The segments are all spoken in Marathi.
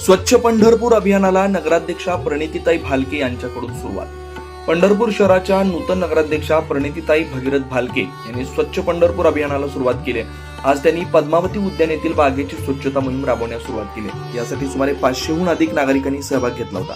स्वच्छ पंढरपूर अभियानाला नगराध्यक्षा प्रणितीताई भालके यांच्याकडून सुरुवात. पंढरपूर शहराच्या नूतन नगराध्यक्षा प्रणितीताई भगीरथ भालके यांनी स्वच्छ पंढरपूर अभियानाला सुरुवात केली. आज त्यांनी पद्मावती उद्यान येथील बागेची स्वच्छता मोहीम राबवण्यास सुरुवात केली. यासाठी सुमारे 500हून अधिक नागरिकांनी सहभाग घेतला होता.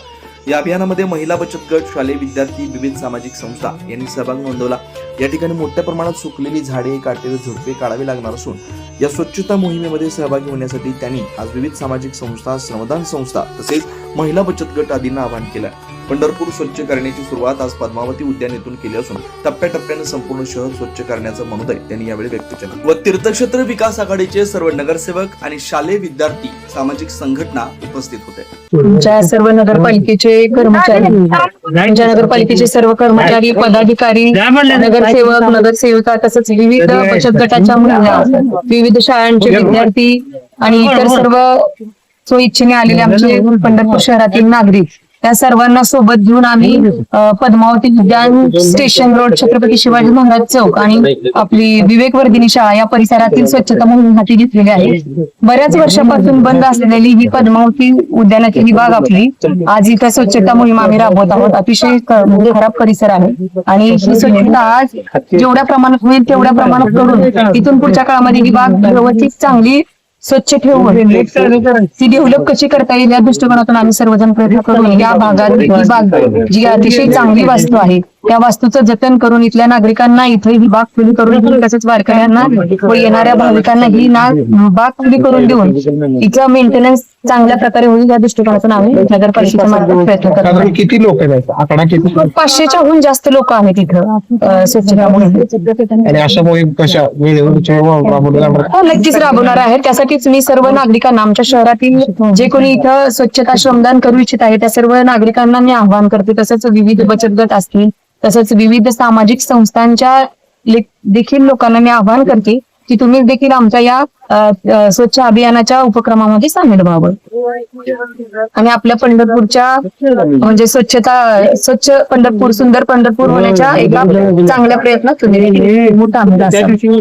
या अभियानामध्ये महिला बचत गट, शालेय विद्यार्थी, विविध सामाजिक संस्था यांनी सहभाग नोंदवला. या ठिकाणी मोठ्या प्रमाणात सुकलेली झाडे, काटेरी झुडपे काढावी लागणार असून या स्वच्छता मोहिमेमध्ये सहभागी होण्यासाठी त्यांनी आज विविध सामाजिक संस्था, श्रमदान संस्था तसेच महिला बचत गट आदींना आवाहन केलं. पंढरपूर स्वच्छ करण्याची सुरुवात आज पद्मावती उद्यान येथून केली असून टप्प्याटप्प्याने संपूर्ण शहर स्वच्छ करण्याचं मनोदय त्यांनी यावेळी व्यक्त केलं. व तीर्थक्षेत्र विकास आघाडीचे सर्व नगरसेवक आणि शालेय विद्यार्थी, सामाजिक संघटना उपस्थित होते. तुमच्या सर्व नगरपालिकेचे कर्मचारी, तुमच्या नगरपालिकेचे सर्व कर्मचारी, पदाधिकारी, नगरसेवक, नगरसेविका तसंच विविध बचत गटाच्या महिला, विविध शाळांचे विद्यार्थी आणि इतर सर्व स्वइच्छेने आलेले आमचे पंढरपूर शहरातील नागरिक, त्या सर्वांना सोबत घेऊन आम्ही पद्मावती उद्यान, स्टेशन रोड, छत्रपती शिवाजी महाराज चौक आणि आपली विवेकवर्धिनी शाळा या परिसरातील स्वच्छता मोहीम हाती घेतलेली आहे. बऱ्याच वर्षापासून बंद असलेली ही पद्मावती उद्यानाची ही बाग आपली आज इथं स्वच्छता मोहीम आम्ही राबवत आहोत. अतिशय खराब परिसर आहे आणि ही स्वच्छता आज जेवढ्या प्रमाणात होईल तेवढ्या प्रमाणात करून इथून पुढच्या काळामध्ये ही बाग व्यवस्थित चांगली स्वच्छ ठेवून ती डेव्हलप कशी करता येईल या दृष्टिकोनातून आम्ही सर्वजण प्रयत्न करून या भागात ही बाग जी अतिशय चांगली वास्तू आहे त्या वास्तूचं जतन करून इथल्या नागरिकांना इथे ही बाग खुली करून तसेच वारकऱ्यांना व येणाऱ्या भाविकांना ही बाग खुली करून देऊन इथं मेंटेनन्स चांगल्या प्रकारे होईल या दृष्टिकोनातून आम्ही नगरपालिकेच्या मार्फत प्रयत्न करतो. किती लोक आहेत? आकडा किती? 500च्याहून जास्त लोक आहेत इथं स्वच्छता मोहीम. आणि अशा मोहीम कशा नक्कीच राबवणार आहे. त्यासाठीच मी सर्व नागरिकांना, आमच्या शहरातील जे कोणी इथं स्वच्छता श्रमदान करू इच्छित आहे त्या सर्व नागरिकांना मी आवाहन करते. तसंच विविध बचत गट असतील, तसंच विविध सामाजिक संस्थांच्या देखील लोकांना मी आवाहन करते की तुम्ही देखील आमच्या या स्वच्छ अभियानाच्या उपक्रमामध्ये सामील व्हावं आणि आपल्या पंढरपूरच्या म्हणजे स्वच्छ पंढरपूर, सुंदर पंढरपूर होण्याच्या एका चांगल्या प्रयत्नात तुम्ही मोठा आम्ही